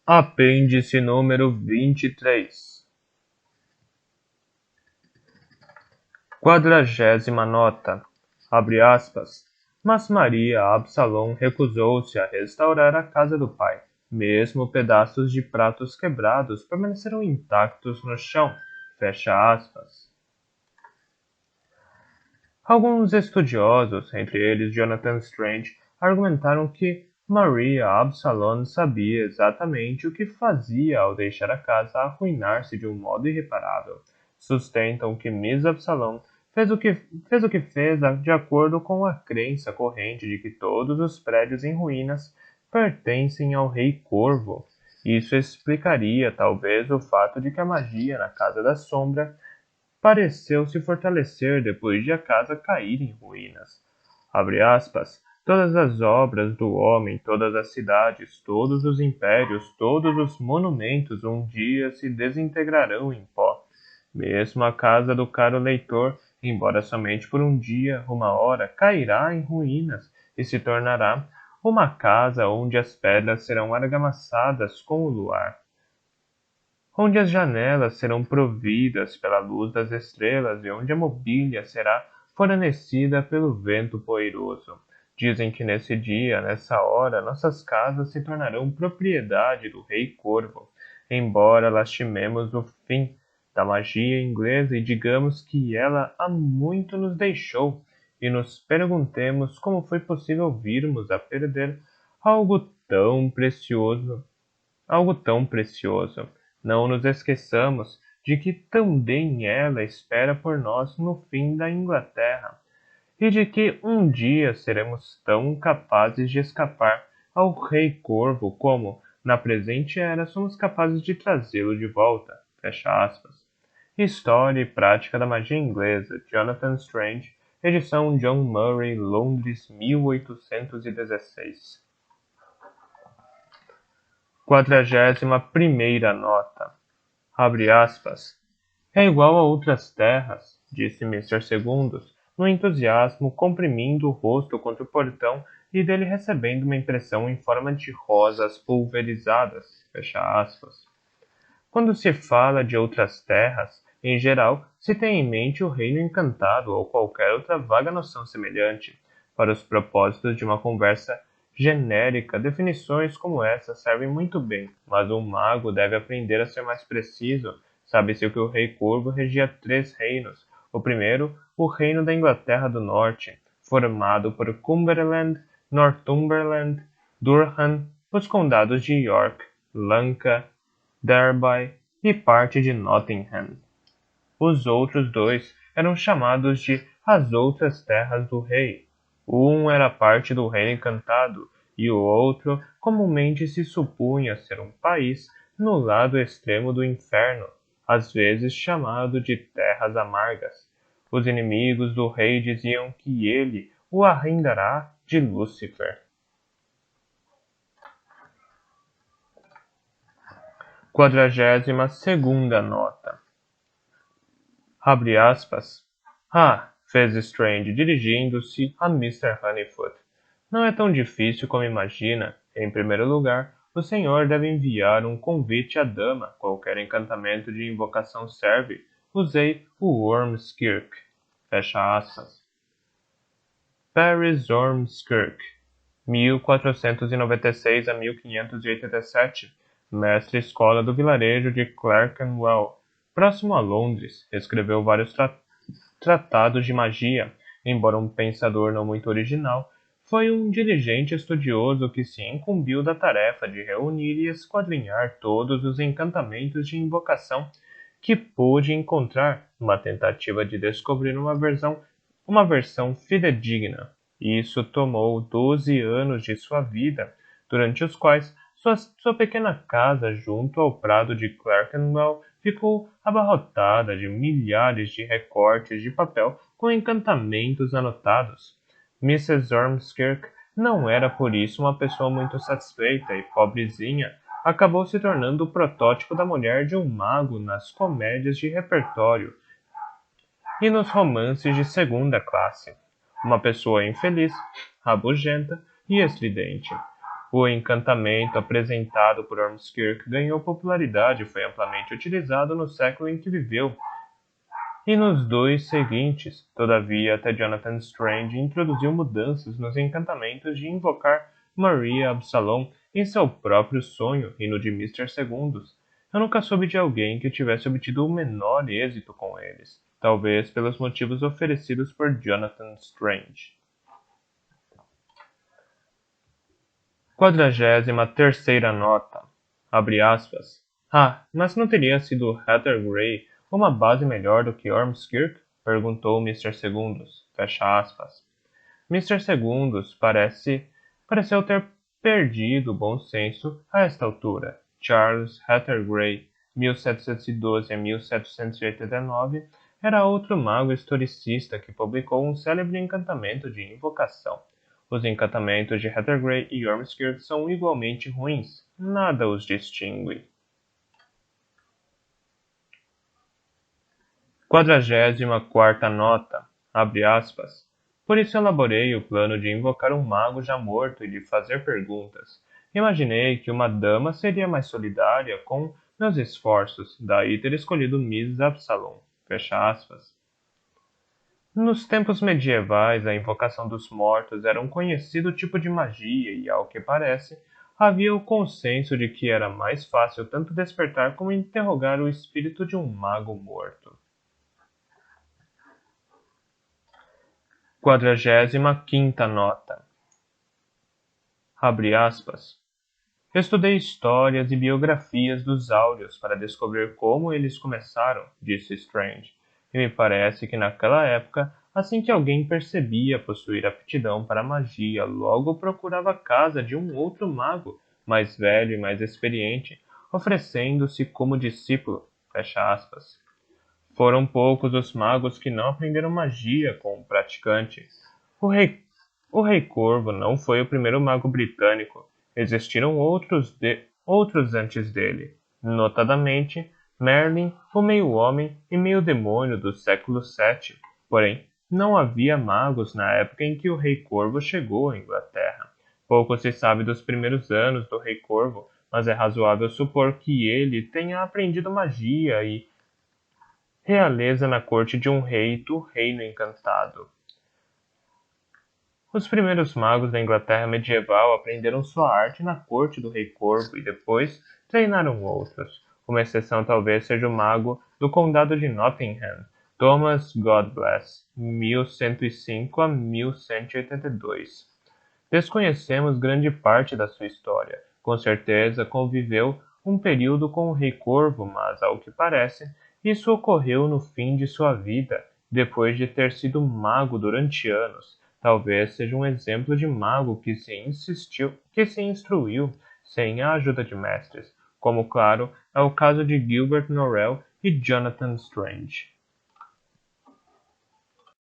Apêndice número 23. 40ª nota. Abre aspas. Mas Maria Absalom recusou-se a restaurar a casa do pai. Mesmo pedaços de pratos quebrados permaneceram intactos no chão. Fecha aspas. Alguns estudiosos, entre eles Jonathan Strange, argumentaram que Maria Absalom sabia exatamente o que fazia ao deixar a casa arruinar-se de um modo irreparável. Sustentam que Miss Absalom fez o que fez de acordo com a crença corrente de que todos os prédios em ruínas pertencem ao Rei Corvo. Isso explicaria, talvez, o fato de que a magia na Casa da Sombra pareceu se fortalecer depois de a casa cair em ruínas. Abre aspas. Todas as obras do homem, todas as cidades, todos os impérios, todos os monumentos um dia se desintegrarão em pó. Mesmo a casa do caro leitor, embora somente por um dia, uma hora, cairá em ruínas e se tornará uma casa onde as pedras serão argamassadas com o luar, onde as janelas serão providas pela luz das estrelas e onde a mobília será fornecida pelo vento poeroso. Dizem que nesse dia, nessa hora, nossas casas se tornarão propriedade do Rei Corvo, embora lastimemos o fim da magia inglesa e digamos que ela há muito nos deixou, e nos perguntemos como foi possível virmos a perder algo tão precioso. Algo tão precioso. Não nos esqueçamos de que também ela espera por nós no fim da Inglaterra, e de que um dia seremos tão capazes de escapar ao Rei Corvo como, na presente era, somos capazes de trazê-lo de volta. Fecha aspas. História e Prática da Magia Inglesa, Jonathan Strange, edição John Murray, Londres, 1816. 41ª nota. Abre aspas. É igual a outras terras, disse Mr. Segundos, no entusiasmo, comprimindo o rosto contra o portão e dele recebendo uma impressão em forma de rosas pulverizadas. Fecha aspas. Quando se fala de outras terras, em geral, se tem em mente o Reino Encantado ou qualquer outra vaga noção semelhante. Para os propósitos de uma conversa genérica, definições como essa servem muito bem, mas um mago deve aprender a ser mais preciso. Sabe-se que o Rei Corvo regia 3 reinos. O primeiro, o Reino da Inglaterra do Norte, formado por Cumberland, Northumberland, Durham, os condados de York, Lanka, Derby e parte de Nottingham. Os outros 2 eram chamados de as outras terras do rei. Um era parte do Reino Encantado e o outro comumente se supunha ser um país no lado extremo do inferno, às vezes chamado de Terras Amargas. Os inimigos do rei diziam que ele o arrendará de Lúcifer. 42ª nota. Abre aspas. Ah, fez Strange, dirigindo-se a Mr. Honeyfoot. Não é tão difícil como imagina. Em primeiro lugar, o senhor deve enviar um convite à dama. Qualquer encantamento de invocação serve. Usei o Ormskirk. Fecha aspas. Paris Ormskirk, 1496 a 1587, mestre-escola do vilarejo de Clerkenwell, próximo a Londres. Escreveu vários tratados de magia. Embora um pensador não muito original, foi um diligente estudioso que se incumbiu da tarefa de reunir e esquadrinhar todos os encantamentos de invocação que pôde encontrar, numa tentativa de descobrir uma versão fidedigna. Isso tomou 12 anos de sua vida, durante os quais sua pequena casa junto ao prado de Clerkenwell ficou abarrotada de milhares de recortes de papel com encantamentos anotados. Mrs. Ormskirk não era por isso uma pessoa muito satisfeita e, pobrezinha, acabou se tornando o protótipo da mulher de um mago nas comédias de repertório e nos romances de segunda classe. Uma pessoa infeliz, rabugenta e estridente. O encantamento apresentado por Ormskirk ganhou popularidade e foi amplamente utilizado no século em que viveu, e nos dois seguintes. Todavia, até Jonathan Strange introduziu mudanças nos encantamentos de invocar Maria Absalom em seu próprio sonho e no de Mister Segundos. Eu nunca soube de alguém que tivesse obtido o menor êxito com eles, talvez pelos motivos oferecidos por Jonathan Strange. 43ª nota. Abre aspas. Ah, mas não teria sido Heather Grey uma base melhor do que Ormskirk? Perguntou Mister Segundos. Fecha aspas. Mister Segundos pareceu ter perdido o bom senso a esta altura. Charles Heather Grey, 1712 a 1789, era outro mago historicista que publicou um célebre encantamento de invocação. Os encantamentos de Heather Grey e Ormskirk são igualmente ruins. Nada os distingue. 44ª nota. Abre aspas. Por isso elaborei o plano de invocar um mago já morto e de fazer perguntas. Imaginei que uma dama seria mais solidária com meus esforços, daí ter escolhido Miss Absalom. Fecha aspas. Nos tempos medievais, a invocação dos mortos era um conhecido tipo de magia e, ao que parece, havia o consenso de que era mais fácil tanto despertar como interrogar o espírito de um mago morto. 45ª nota. Abre aspas. Estudei histórias e biografias dos áureos para descobrir como eles começaram, disse Strange, e me parece que naquela época, assim que alguém percebia possuir aptidão para a magia, logo procurava a casa de um outro mago, mais velho e mais experiente, oferecendo-se como discípulo. Fecha aspas. Foram poucos os magos que não aprenderam magia com o praticante. O rei, o rei Corvo não foi o primeiro mago britânico. Existiram outros antes dele, notadamente Merlin, o meio-homem e meio-demônio do século VII. Porém, não havia magos na época em que o Rei Corvo chegou à Inglaterra. Pouco se sabe dos primeiros anos do Rei Corvo, mas é razoável supor que ele tenha aprendido magia e realeza na corte de um rei do Reino Encantado. Os primeiros magos da Inglaterra medieval aprenderam sua arte na corte do Rei Corvo e depois treinaram outros. Uma exceção talvez seja o mago do condado de Nottingham, Thomas Godbless, 1105 a 1182. Desconhecemos grande parte da sua história. Com certeza conviveu um período com o Rei Corvo, mas, ao que parece, isso ocorreu no fim de sua vida, depois de ter sido mago durante anos. Talvez seja um exemplo de mago que se instruiu sem a ajuda de mestres, como claro é o caso de Gilbert Norrell e Jonathan Strange.